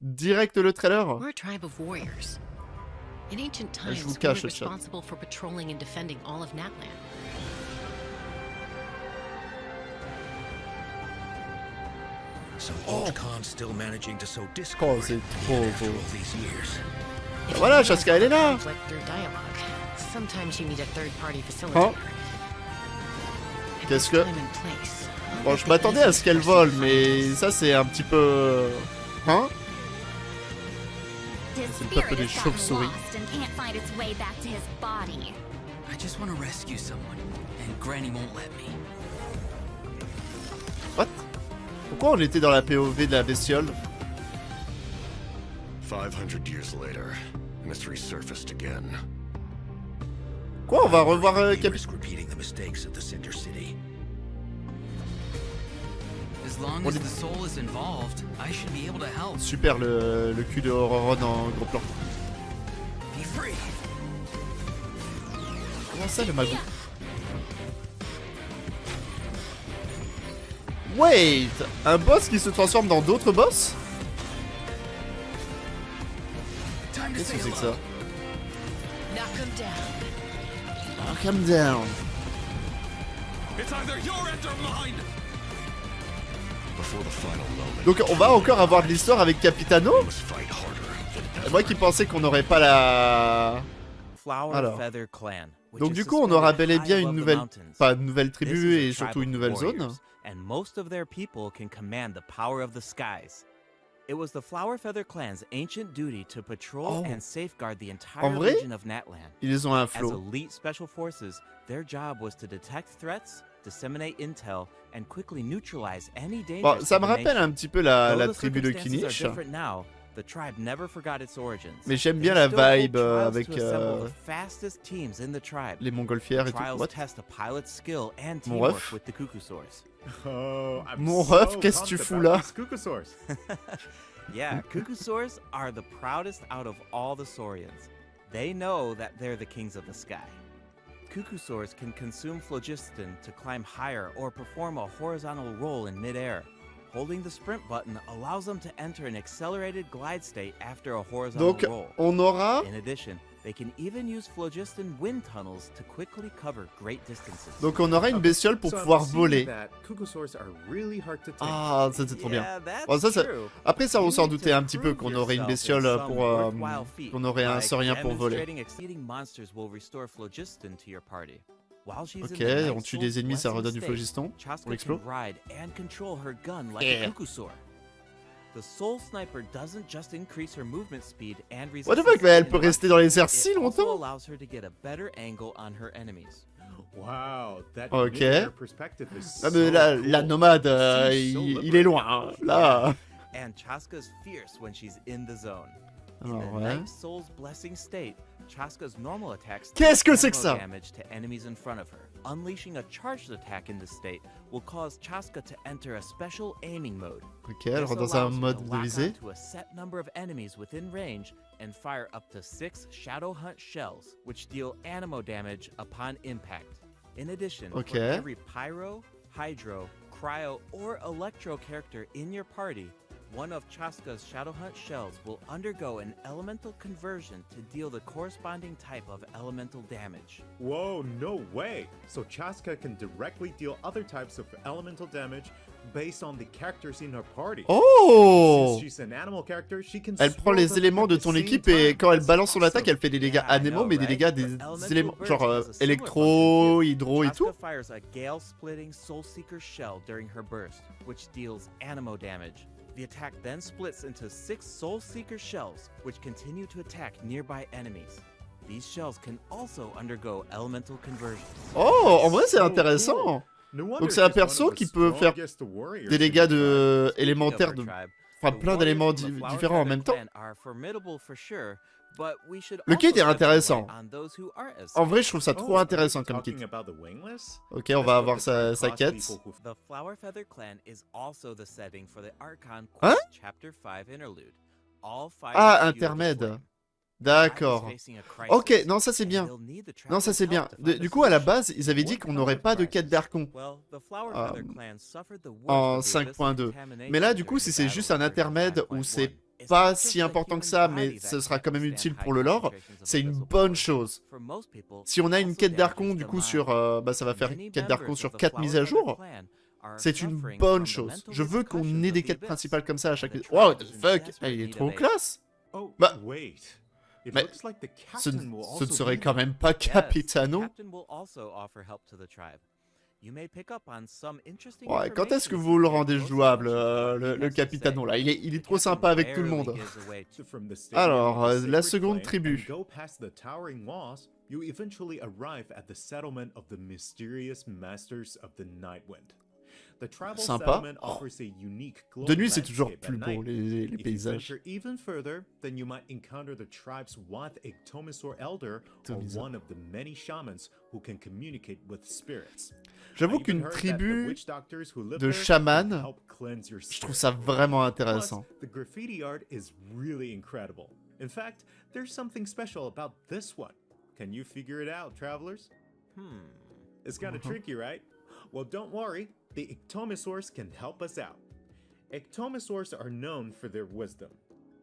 Direct le trailer. We're a tribe of warriors. In ancient Je vous times, we cache were le chat. responsible for patrolling and defending all of Natlan. So old Khan's still managing to sow Oh, discord c'est even trop after beau. all these years. If Voilà, you Chasca, elle est là. conflict through dialogue, sometimes you need a third-party facilitator. At Qu'est-ce this que... time and place, Bon, je m'attendais à ce qu'elle vole, mais ça c'est un petit peu... Hein? C'est un peu des chauves-souris. I just want to rescue someone, and Granny won't let me. What? Pourquoi on était dans la POV de la bestiole? 500 years later, mystery surfaced again. Quoi, on va revoir We Cap... risk repeating the mistakes of the Cinder City. As long as the soul is involved, I should be able to help. Super le cul de Ororon en gros plan. Be free. Comment ça le magou? Wait! Un boss qui se transforme dans d'autres boss? Qu'est-ce que c'est que ça? knock them down. Oh, calm down. It's either your end or mine. Before the final moment, Donc on va encore avoir de l'histoire avec Capitano? we must fight harder than Moi qui pensais qu'on n'aurait pas la... Flower Alors. Feather Clan. Donc du coup on aura bel et bien une nouvelle... Pas une nouvelle tribu et surtout une nouvelle zone. And most of their people can command the power of the skies. It was the Flower Feather Clan's ancient duty to patrol and safeguard the entire En vrai, region of Natlan. ils ont un As flow. elite special forces, their job was to detect threats, disseminate intel, and quickly neutralize any dangers. Bon, ça to me the rappelle nation. un petit peu la Though the tribu de circumstances are Kinish. different now, the tribe never forgot its origins. Mais j'aime bien They la still hold vibe trials avec to assemble the fastest teams in the tribe. les montgolfières et tout. Trials What? test a pilot's skill and Mon teamwork ref. with the Cuckoosaurs. Oh, I'm Mon so ref, qu'est-ce que tu pumped fous about là? these Cuckoosaurs. Yeah, Cuckoosaurs are the proudest out of all the Saurians. They know that they're the kings of the sky. Cuckoosaurs can consume phlogiston to climb higher or perform a horizontal roll in midair. Holding the sprint button allows them to enter an accelerated glide state after a horizontal Donc roll. on aura... In addition, they can even use phlogiston wind tunnels to quickly cover great distances. Donc on aura une bestiole pour So I'm pouvoir seeing voler. that Cuckoosaurs are really hard to tame. Ah, ça c'est trop bien. Yeah, that's Bon, ça, true. Après ça on You s'en need doutait to un petit peu prove qu'on aurait une yourself bestiole in some pour... worthwhile feat, qu'on aurait un like saurien pour voler. demonstrating exceeding monsters will restore phlogiston to your party. While she's Ok, in the on Night tue Soul's des ennemis, ça blessing redonne du state, phlogiston Chasca pour l'explo. can ride and control her gun like Yeah. a Cuckoosaur. The Soul Sniper doesn't just increase her movement speed and What the resistance fuck, mais elle in peut rushing, rester dans les airs si it also longtemps? allows her to get a better angle on her enemies. Wow, that Ok. mid-air perspective is Ah mais so là, cool. la nomade, Seems so il est loin. Hein. Là... And Chasca's fierce when she's in the zone. Alors In the ouais. Night Soul's Blessing state, Chasca's normal attacks Qu'est-ce que deal c'est que ammo ça? damage to enemies in front of her. Unleashing a charged attack in this state will cause Chasca to enter a special aiming mode. Ok, elle This rentre dans un allows her mode to de lock visée. onto a set number of enemies within range and fire up to 6 Shadow Hunt shells, which deal animo damage upon impact. In addition, Ok. for every Pyro, Hydro, Cryo, or Electro character in your party, one of Chasca's Shadow Hunt shells will undergo an elemental conversion to deal the corresponding type of elemental damage. Whoa, no way! So Chasca can directly deal other types of elemental damage based on the characters in her party. Oh! Since she's an animal character, she can Elle prend swirl les them éléments at de the ton same équipe et time. quand elle That's balance son awesome. attaque, elle fait des dégâts Yeah, I anémo, know, mais des right? dégâts But des elemental éléments burst genre has a similar électro, function too. hydro et tout. Chasca fires a gale-splitting Soulseeker shell during her burst, which deals animo damage. The attack then splits into 6 Soulseeker shells, which continue to attack nearby enemies. These shells can also undergo elemental conversions. Oh, en vrai c'est So intéressant. cool. No wonder Donc c'est un she's one of perso the qui peut faire strongest warriors des in dégâts the de Speaking of élémentaires, our de... tribe, enfin the plein warriors d'éléments from the Flower différents en Feather même temps. Clan are formidable for sure, but we should Le kit also est shed some intéressant. light on those who aren't as En vrai je trouve ça Oh, trop intéressant comme kit. talking about the wingless? Ok, on va avoir sa quête. The Flower Feather Clan is also the setting for the Archon Hein? Quest Chapter 5 interlude. All fire Ah, fueled intermède. flame. D'accord. Tribe is facing a crisis, Ok, non ça c'est bien. and they'll need the Non ça traveler's c'est bien. help to find a Du coup à la solution. base ils avaient dit qu'on n'aurait pas de quête d'Archon Well, the Flower Feather Clan suffered the worst en of the abyss 5.2. contamination Mais là du coup during si the c'est battle juste un during intermède où 5.1. c'est It's pas si important que ça, mais ce sera quand même utile pour le lore, c'est une bonne chose. Si on a une quête d'archon, du coup, sur... ça va faire quête d'archon sur 4 mises à jour. C'est une bonne chose. Je veux qu'on ait des quêtes principales comme ça à chaque... Wow, what the fuck, il est trop classe. Oh, Bah, wait. It mais looks like the ce captain will ne also serait be quand there. même pas Capitano. Ouais, quand est-ce que vous le rendez jouable, le Capitano, là il est trop sympa avec tout le monde. From the stadium Alors, of the la Sacred seconde Flame tribu. and go past the towering walls, you eventually arrive at the settlement of the mysterious masters of the Nightwind. The tribal Sympa. settlement offers a unique De nuit, c'est toujours landscape plus at beau, night. les If you paysages. venture even further, then you might encounter the tribe's Wath Ictomisaur Elder, or Ictomisaur. one of the many shamans who can communicate with spirits. J'avoue I even qu'une heard that the tribu witch doctors who live de there chamans, can help cleanse your je trouve spirit. ça vraiment Plus, intéressant. the graffiti art is really incredible. In fact, there's something special about this one. Can you figure it out, travelers? It's kind of tricky, right? Well, don't worry. The Ictomisaurs can help us out. Ictomisaurs are known for their wisdom.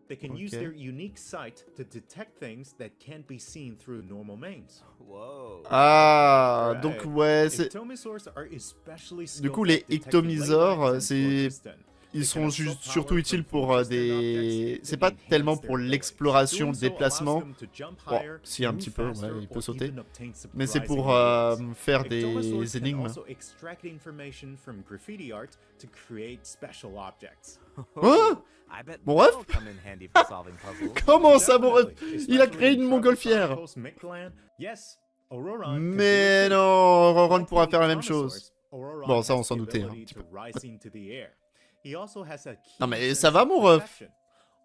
They can use Okay. their unique sight to detect things that can't be seen through normal means. Whoa. Ah, Right. donc ouais, c'est... Ictomisaurs are especially Du coup, skilled les at detecting ictomisaures, ley lines and c'est... phlogiston. Ils sont surtout utiles pour des... C'est pas Enhance tellement their pour abilities. l'exploration, Doing le so allows déplacement. them to jump Bon, higher, si un move petit peu, faster, ouais, il peut or sauter. even obtain Mais c'est pour surprising abilities. faire des Ictomisaurs can énigmes. also extract information from graffiti art to create special objects. Hein? I bet Mon ref? that'll come in handy for solving puzzles. Comment ça, mon ref? Definitely, Il a especially créé in une tribal montgolfière. chronicles Mictlan. Yes, Ororon can do Mais it too. non, Ororon Like pourra the faire la même Ictomisaurs, chose. Ororon Bon, ça, has on s'en the doutait, hein, ability un petit to peu. rise into the air. He also has a keen Non, mais sense ça va, of mon ref? perception.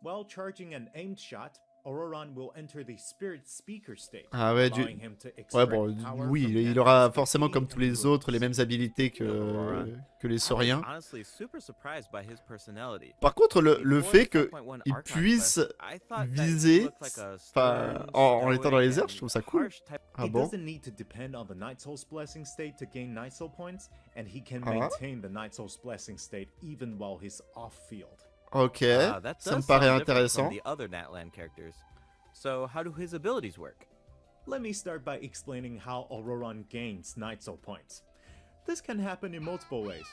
While charging an aimed shot, Ororon will enter the spirit speaker state, Ah ouais, allowing him to Ouais, extract bon, power oui, from il aura enemies forcément, comme graffiti tous les and autres, les runes. mêmes habilités que les sauriens. Honestly, super surprised by his personality. Par contre, le Before fait the 4.1 qu'il Archon puisse quest, I thought that he viser, looked like a enfin, stern, en étant dans les airs, stoic, je trouve ça and cool. harsh type- Ah He bon? doesn't need to depend on the Night Soul's blessing state to gain Night Soul points, and he can Ah. maintain the Night Soul's blessing state even while he's off-field. Ok, Ah, that ça me does paraît sound different intéressant. from the other Natland characters. So how do his abilities work? Let me start by explaining how Ororon gains Night Soul points. This can happen in multiple ways.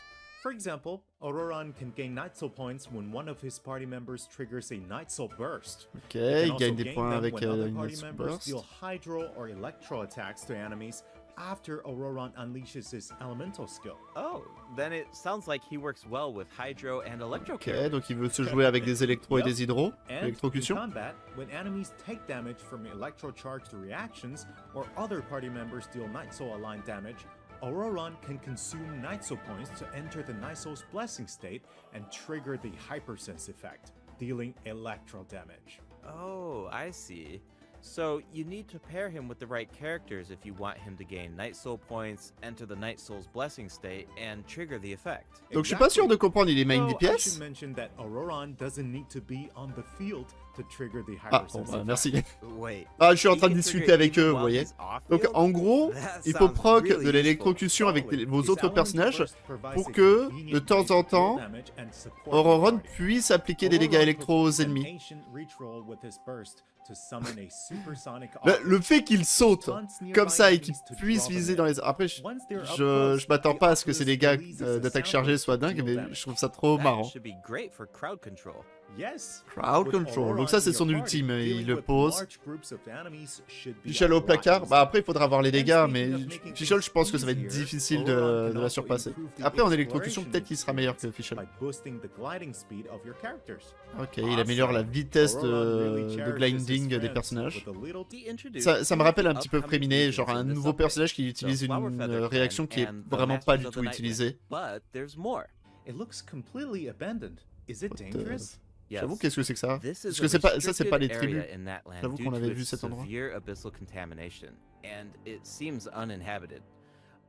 For example, Ororon can gain Night Soul points when one of his party members triggers a Night Soul burst. Ok, He can il also gagne des gain points them avec when other une party Night Soul members Burst. deal Hydro or Electro attacks to enemies after Ororon unleashes his elemental skill. Oh, then it sounds like he works well with Hydro and Electro Ok, characters. donc il veut se jouer avec des électros et des hydros. And in Électrocution. combat, when enemies take damage from electro-charged reactions, or other party members deal Night Soul aligned damage, Ororon can consume Night Soul points to enter the Night Soul's blessing state and trigger the Hypersense effect, dealing electro damage. Oh, I see. So you need to pair him with the right characters if you want him to gain Night Soul points, enter the Night Soul's blessing state, and trigger the effect. Donc je suis pas sûr de comprendre, il est main Though I DPS. should mention that Ororon doesn't need to be on the field to trigger the Ah, bon, Hypersense bah, effect. merci. Wait. Ah, je suis en he train de can discuter trigger avec even eux, vous while voyez. he's off Donc field? en gros, That il faut sounds proc really de l'électrocution avec Totally. vos His autres elemental personnages burst provides pour a que, convenient de temps way en to deal temps, damage and support the Ororon party. puisse appliquer des dégâts Ororon électros aux performs an ennemis. ancient ritual with his burst to summon a supersonic Le object. fait qu'il saute Taunts nearby comme ça et qu'il enemies to puisse draw them viser in. dans les... Après, Once they're up je close, m'attends the pas à ce que Oculus ces dégâts releases a d'attaque sound chargée wave soient to dingues, deal mais damage. je trouve ça trop That marrant. should be great for crowd control. Yes. Crowd With control. Ororon Donc ça, c'est in son your party, ultime. Il dealing le with pose. large groups of enemies should be Fischl a au lot placard. easier. Bah après, il faudra voir les dégâts, And mais speaking of making Fischl, je pense que ça va être things difficile easier, Ororon de can la also surpasser. improve the Après, en électrocution, exploration peut-être qu'il sera meilleur que experience Fischl. by boosting the gliding speed of your characters. Ok, il améliore la vitesse Ororon really de cherishes gliding his des friends personnages. with a little He introduced Ça me rappelle un two petit peu upcoming Préminé, regions genre un in the nouveau subway, personnage qui the utilise une Flowerfeather Clan réaction qui est and the vraiment pas Masters du of the tout Nightwind. utilisée. But there's more. It looks completely abandoned. Is it What the- dangerous? J'avoue, Yes. qu'est-ce que c'est que ça? This Parce is que a c'est pas, ça, c'est pas les restricted tribus. area in Natland J'avoue due qu'on to avait vu its cet endroit. severe abyssal contamination, and it seems uninhabited.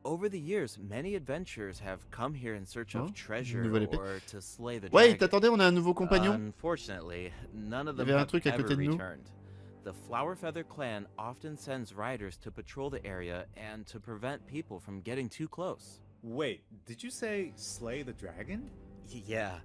Over the years, many adventurers have come here in search Oh, of une treasure nouvelle épée. or to slay the Ouais, dragon. t'attendais, on a un nouveau compagnon. Unfortunately, none of Il y them avait un have truc à ever côté de nous. returned. The Flowerfeather clan often sends riders to patrol the area and to prevent people from getting too close. Wait, did you say slay the dragon? Yeah,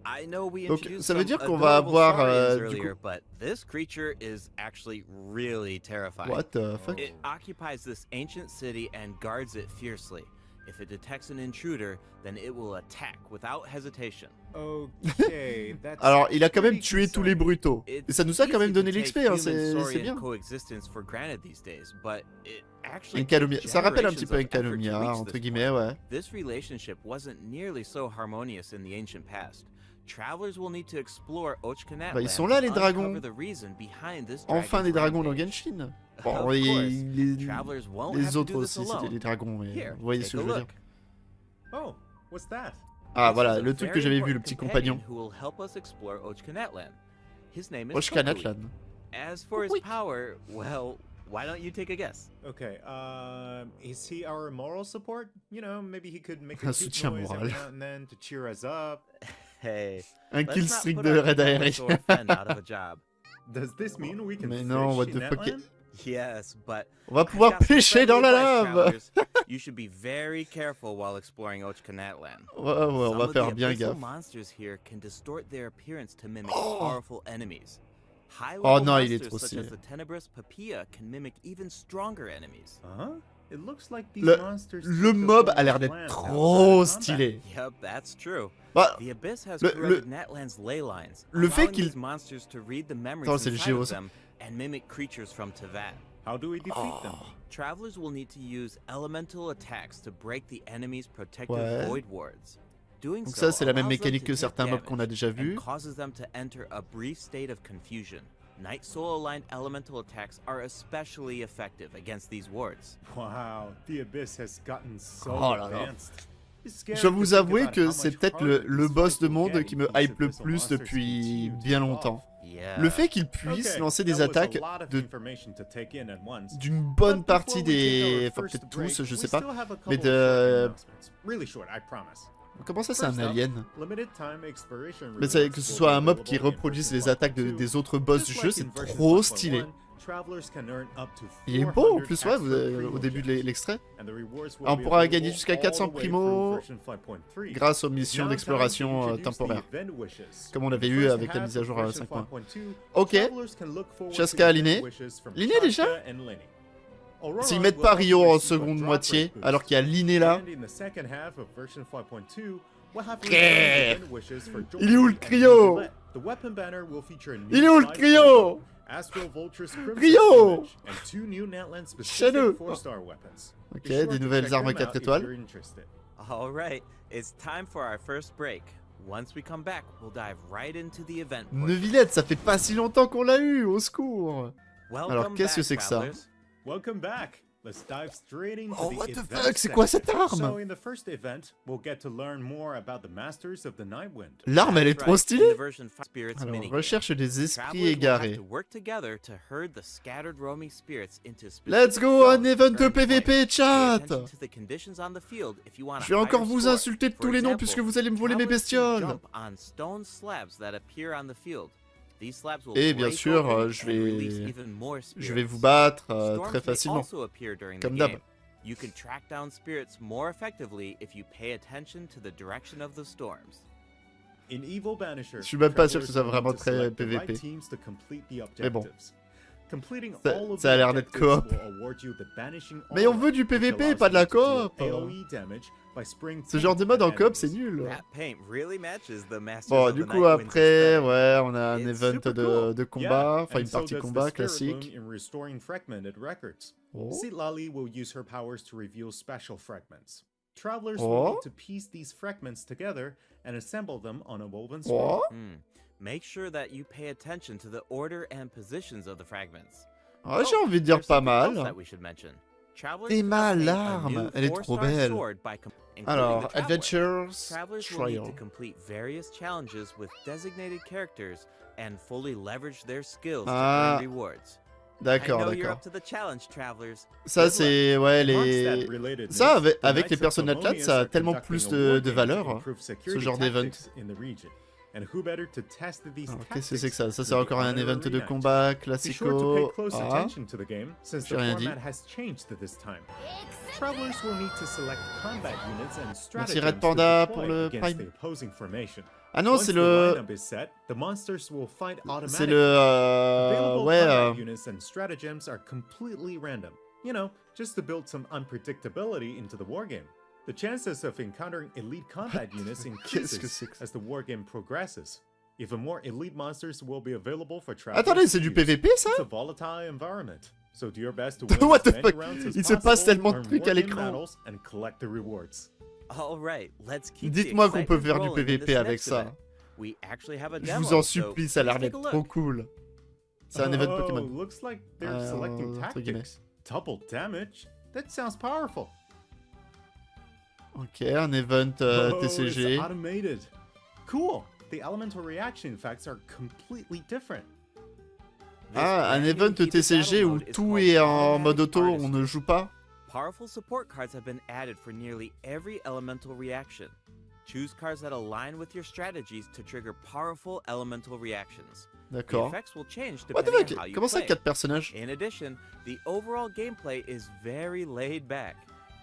I know we Donc, introduced ça veut some dire qu'on va adorable avoir, saurians du coup... earlier, but this creature is actually really terrifying. What the fuck? It occupies this ancient city and guards it fiercely. If it detects an intruder, then it will attack without hesitation. Okay, that's Alors, il a quand même pretty tué tous les concerning. brutaux. Et ça nous a quand même donné l'XP, hein, c'est bien. Coexistence for granted these days, but it actually Enkanomia. Ça rappelle un petit peu generations of effort to Enkanomia, reach entre this guillemets, point. ouais. This relationship wasn't nearly so harmonious in the ancient past. Travelers will need to explore Ochkanatland. Bah, ils sont là, les dragons. uncover the reason behind this Enfin des dragon's dragons dans rampage. Genshin. Of Bon, course, les travelers won't have to autres do this aussi, c'était alone. des dragons, mais Here, vous voyez take ce que a je veux dire. look. Oh, what's that? Ah, This voilà, is a le truc que very j'avais vu, le important petit companion compagnon. who will help us explore Ochkanatland. His name is Ochkanatlan. Kokui. As for his power, well, why don't you take a guess? Okay, is he our moral support? You know, maybe he could make a Un cute soutien noise moral. every now and then to cheer us up. Hey, Un let's kill not streak put de our raid heroic aérien. sword friend out of a job. Does this mean we can Mais fish non, what in the fuck. Natlan? Yes, but On va I've pouvoir got some pêcher dans la friendly advice, lave. travelers. You should be very careful while exploring Ochkanatland. Ouais, ouais, on Some va of faire the bien abyssal gaffe. monsters here can distort their appearance to mimic powerful enemies. High Oh level non, il est monsters trop such stylé. as the tenebrous Papilla can mimic even stronger enemies. Huh? It looks like these Le, monsters le took the mob form a l'air of d'être plants trop outside of stylé. Yep, that's true. Bah, The Abyss has le- corrupted Natland's ley lines, le fait allowing qu'il- these monsters to read the memories Attends, c'est le inside géo, of ça. them and mimic creatures from Tevat. How do we defeat them? Travelers will need to use elemental attacks to break the enemy's protective Ouais. void wards. Doing donc so ça, c'est la même allows them mécanique to que take certains mobs damage qu'on a déjà and vus. causes them to enter a brief state of confusion. Night Soul aligned elemental attacks are especially effective against these wards. Wow, the Abyss has gotten so Oh là là. advanced. It's scary Je dois to vous think avouer about que how c'est much peut-être harder le this boss fight de will monde get qui if me these hype le abyssal plus monsters depuis continue to bien evolve. longtemps. Yeah. Le fait qu'il puisse Okay, lancer des that was a attaques lot of de information to take in at once. d'une bonne But partie before we take des... our Enfin, first peut-être break, tous, je we sais pas. still have a Mais couple of short de... announcements. Really short, I promise. Comment ça, c'est un First up, alien? limited time exploration Mais rewards que ce will soit be un mob qui available in reproduise version les attaques 1.2. des autres boss du Just jeu, like c'est in version trop 1.1, stylé. travelers can earn up to Il est beau en 400 plus, ouais, extra au début de primo l'extrait. and the rewards will On be pourra available gagner jusqu'à all 400 the way primo through version 5.3. grâce aux missions Now d'exploration time to introduce temporaires. the event wishes. Comme on avait In the eu first avec la half mise à of jour à version 5.1. 5.2, Ok. travelers can look forward to Chasca the event Liné. wishes from Liné Chasca déjà? and Lenny. Ororon S'ils mettent will pas also Rio en receive a seconde drop moitié, rate boost. alors qu'il y a Liné là. And in the second half of version 5.2, we'll have Grrr. event wishes for Il est où le Joker and cryo? Gillette. The weapon banner will feature a new Il est où le slide cryo? Astro Vulture's Crimson Rio! Image, and 2 new Natland Shadow. specific 4-star weapons. Ok, Be sure des to nouvelles check armes them 4 out if étoiles. you're interested. All right, it's time for our first break. Once we come back, we'll dive right into the event. portion. Neuvillette, ça fait pas si longtemps qu'on l'a eu, au secours. Welcome Alors, qu'est-ce que back, c'est que ça? travelers. Welcome back. Let's dive straight into Oh, the what the event fuck, c'est quoi cette section. arme? So in the first event, we'll get to learn more about the masters of the Nightwind. L'arme, elle est That's trop right, in stylée. the version 5 Spirits Alors, minigame, recherche des esprits travelers will have égarés. to work together to herd the scattered roaming spirits into Let's specific go, zones un to event earn PVP, points. Pay chat. attention to the conditions on the field if you want a Je vais encore higher vous score. insulter de For tous les noms example, puisque vous allez me voler mes travelers can bestioles. jump on stone slabs that appear on the field. These slabs will Et bien break sûr, open je and release vais... even more Je vais spirits. vous battre Storms très may facilement. also appear during the Comme d'hab. game. You can track down spirits more effectively if you pay attention to the direction of the storms. In Evil Banisher, Je suis même pas sûr que ce soit travelers will vraiment need to très select the PVP. right teams to complete the Mais bon. objectives. Completing Ça- all of ça a the l'air d'être objectives coop. will award you the Banishing Mais on Aura, veut du which PVP, allows pas de la you to deal coop. AoE damage by spraying Ce genre de paint mode en at coop, c'est enemies. nul. That paint really matches the Masters Bon, of du the coup, Nightwind's après, aesthetic. ouais, on a un It's event super de cool. combat, Yeah, enfin une and so partie does the combat Spirit Room classique. in restoring fragmented records. Oh. Sitlali will use her powers to reveal special fragments. Travelers Oh. will need to piece these fragments together and assemble them on a woven scroll. Oh, Make sure that you pay attention to the order and positions of the fragments. ouais, j'ai envie de dire There's pas something else mal. that we should mention. Travelers T'es can mal, obtain a l'arme. new Elle est trop 4-star belle. sword by including Alors, the Traveler. Adventures Travelers will need Trial. to complete various challenges with designated characters and fully leverage their skills to Ah, earn rewards. D'accord, I know you're d'accord. up to the challenge, travelers. Ça, Good c'est... Ouais, les... Mondstadt-related Ça, news, avec, the avec les Knights of personnes Favonius Atlas, ça a are tellement conducting plus a de war game to valeur, improve ce security genre d'event. tactics in the region. And who better to test these Alors, qu'est-ce que c'est que ça? Ça, tactics c'est than the encore un Honor event de Arena? combat Be sure to pay classico. close Ah, attention to the game, since j'ai the rien dit. format has changed this time. Travelers will need to select combat units and Merci stratagems Red to Panda deploy pour le against Prime. the opposing formation. Ah non, Once c'est the le... lineup is set, the monsters will fight C'est automatically. le... Available Ouais, combat units and stratagems are completely random. You know, just to build some unpredictability into the wargame. The chances of encountering elite combat units Qu'est-ce que increases c'est que ça? as the wargame progresses. Even more elite monsters will be available for travelers. Attendez, c'est to du use. PVP, ça? It's a volatile environment. So do your best to win What as the many fuck? rounds as Il se passe possible, tellement de earn trucs à wargame l'écran. medals, and collect the rewards. All right, let's keep the Dites-moi qu'on peut excitement faire du rolling in PVP this avec next ça. event. We actually have a Je demo, vous en so supplie, ça a l'air please take d'être a trop look. cool. C'est un event Pokémon. Looks like they're selecting entre guillemets. tactics. Double damage? That sounds powerful. Ok, un event TCG. It's automated. Cool. The elemental reaction effects are completely different. This Ah, un brand new event heated TCG battle où mode is tout called est en mode Automatic auto, on Artistry. ne joue pas. Powerful support cards have been added for nearly every elemental reaction. Choose cards that align with your strategies to trigger powerful elemental reactions. The D'accord. effects will change What the depending on how fuck? you Comment ça, play. 4 personnages? In addition, the overall gameplay is very laid back.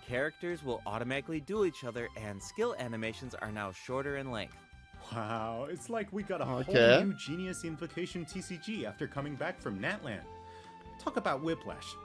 Characters will automatically duel each other, and skill animations are now shorter in length. Wow, it's like we got a Okay. whole new Genius Invocation TCG after coming back from Natland. Talk about whiplash.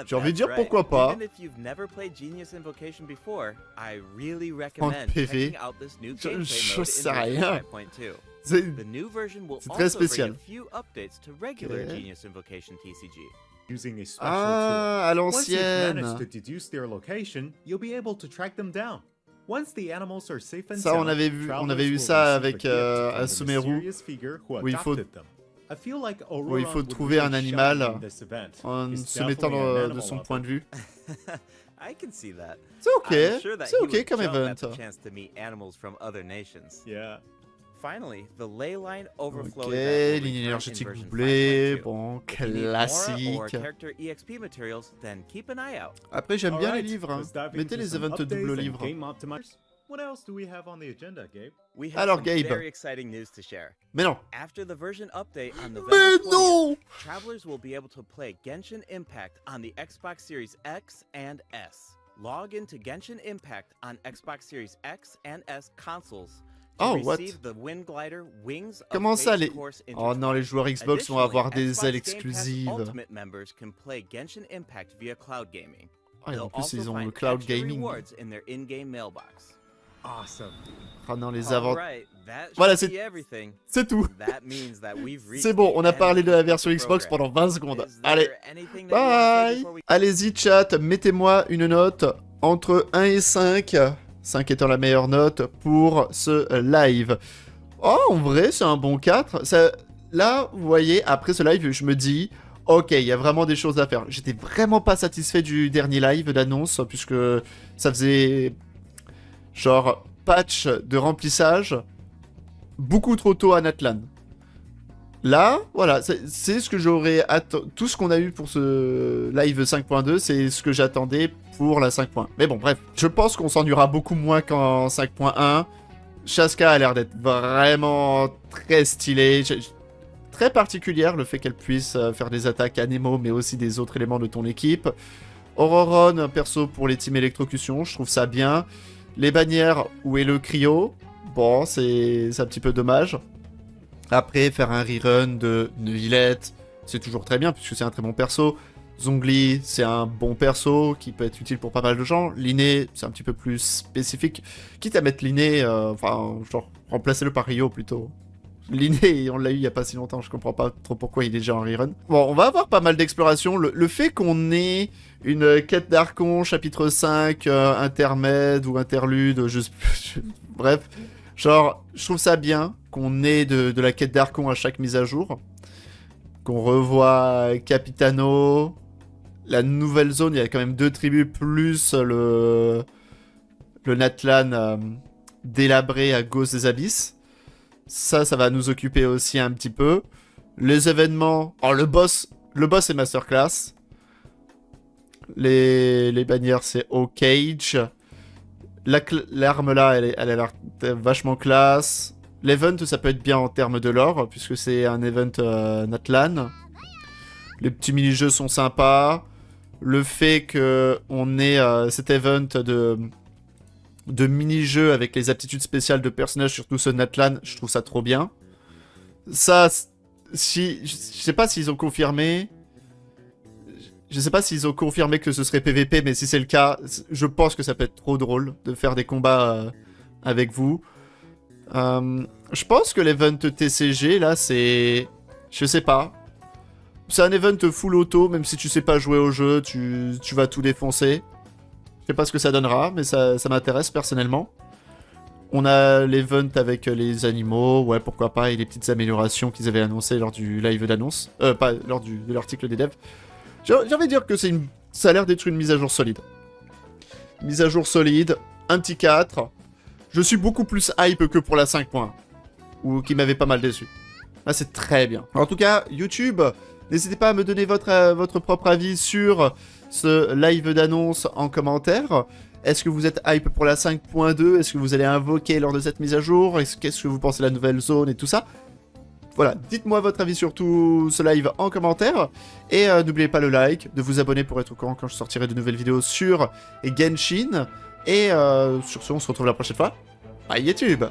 J'ai envie de dire That's right. pourquoi pas. Even if you've never played Genius Invocation before, I really recommend PV. checking out this new gameplay je mode sais in version rien. 5.2. C'est The new version will C'est très also bring spécial. a few updates to regular Ok. Genius Invocation TCG. Using a special Ah, à tool. Once you've managed to l'ancienne. deduce their location, you'll be able to track them down. Once the animals are safe and Ça, sound, on avait vu travelers will ça receive avec a gift from the Asumeru, mysterious figure who où il faut- adopted them. I feel like où il Ororon faut would trouver un really animal shine in this event. en He's se mettant definitely an de animal son lover. point de vue. I can see that. C'est ok, I'm sure that c'est he ok would comme jump event. at the chance to meet animals from other nations. Yeah. Finally, the ley line overflow Ok, event will ligne return énergétique in version doublée, 5.2. bon, If you need more or classique. character EXP materials, then keep an eye out. Après, j'aime bien les Alright, livres. Hein. let's dive Mettez into les some events updates double and livres. game optimizers. What else do we have on the agenda, Gabe? We have Alors, some Gabe. very exciting news to share. Mais non. After the version update on Mais November 20th, non! travelers will be able to play Genshin Impact on the Xbox Series X and S. Log into Genshin Impact on Xbox Series X and S consoles to Oh, what? receive the Wind Glider Wings of Comment ça, Fate's les... Course Oh non, les joueurs Xbox vont Additionally, avoir des Xbox ailes Game Pass exclusives. Ultimate members can play Genshin Impact via cloud gaming. Ah, et en They'll plus, also ils ont le find cloud extra gaming. rewards in their in-game mailbox. Awesome. Ah non, les All avant... right, that Voilà, should c'est- be everything. C'est tout. That means that we've reached C'est bon, the on a end parlé of de la this version week's Xbox program. pendant 20 secondes. Is Allez, there anything that you wanna say bye. before we- Allez-y, chat, mettez-moi une note entre 1 et 5. 5 étant la meilleure note pour ce live. Oh, en vrai, c'est un bon 4. Ça... Là, vous voyez, après ce live, je me dis... Ok, il y a vraiment des choses à faire. J'étais vraiment pas satisfait du dernier live d'annonce, puisque ça faisait... Genre, patch de remplissage beaucoup trop tôt à Natlan. Là, voilà, c'est ce que j'aurais attendu. Tout ce qu'on a eu pour ce live 5.2, c'est ce que j'attendais pour la 5.1. Mais bon, bref, je pense qu'on s'ennuiera beaucoup moins qu'en 5.1. Chasca a l'air d'être vraiment très stylée, très particulière, le fait qu'elle puisse faire des attaques à Nemo, mais aussi des autres éléments de ton équipe. Ororon, un perso pour les teams électrocution, je trouve ça bien. Les bannières, où est le cryo? Bon, c'est un petit peu dommage. Après, faire un rerun de Neuvillette, c'est toujours très bien, puisque c'est un très bon perso. Zongli, c'est un bon perso qui peut être utile pour pas mal de gens. Linné, c'est un petit peu plus spécifique. Quitte à mettre Linné, enfin, genre, remplacer-le par Rio plutôt. Linné, on l'a eu il y a pas si longtemps, je comprends pas trop pourquoi il est déjà en rerun. Bon, on va avoir pas mal d'exploration. Le fait qu'on ait une quête d'archon, chapitre 5, intermède ou interlude, bref, genre, je trouve ça bien qu'on ait de la quête d'archon à chaque mise à jour. Qu'on revoit Capitano. La nouvelle zone, il y a quand même 2 tribus plus le Natlan délabré à gauche des abysses. Ça va nous occuper aussi un petit peu. Les événements... Oh, le boss est masterclass. Les bannières, c'est O-Cage. L'arme là, elle a l'air vachement classe. L'event, ça peut être bien en termes de lore, puisque c'est un event Natlan. Les petits mini-jeux sont sympas. Le fait qu'on ait cet event de mini-jeux avec les aptitudes spéciales de personnages, surtout ce Natlan, je trouve ça trop bien. Ça, si... Je sais pas s'ils ont confirmé... Je sais pas s'ils ont confirmé que ce serait PVP, mais si c'est le cas, je pense que ça peut être trop drôle de faire des combats avec vous. Je pense que l'event TCG, là, c'est... Je sais pas. C'est un event full auto, même si tu sais pas jouer au jeu, tu vas tout défoncer. Je sais pas ce que ça donnera, mais ça m'intéresse personnellement. On a l'event avec les animaux, ouais, pourquoi pas, et les petites améliorations qu'ils avaient annoncées lors du live d'annonce. Pas lors de l'article des devs. J'ai envie de dire que ça a l'air d'être une mise à jour solide. Mise à jour solide, un petit 4. Je suis beaucoup plus hype que pour la 5.1, ou qui m'avait pas mal déçu. Là, c'est très bien. En tout cas, YouTube, n'hésitez pas à me donner votre propre avis sur ce live d'annonce en commentaire. Est-ce que vous êtes hype pour la 5.2? Est-ce que vous allez invoquer lors de cette mise à jour? Qu'est-ce que vous pensez de la nouvelle zone et tout ça? Voilà, dites-moi votre avis sur tout ce live en commentaire. Et n'oubliez pas le like, de vous abonner pour être au courant quand je sortirai de nouvelles vidéos sur Genshin. Et sur ce, on se retrouve la prochaine fois. Bye YouTube!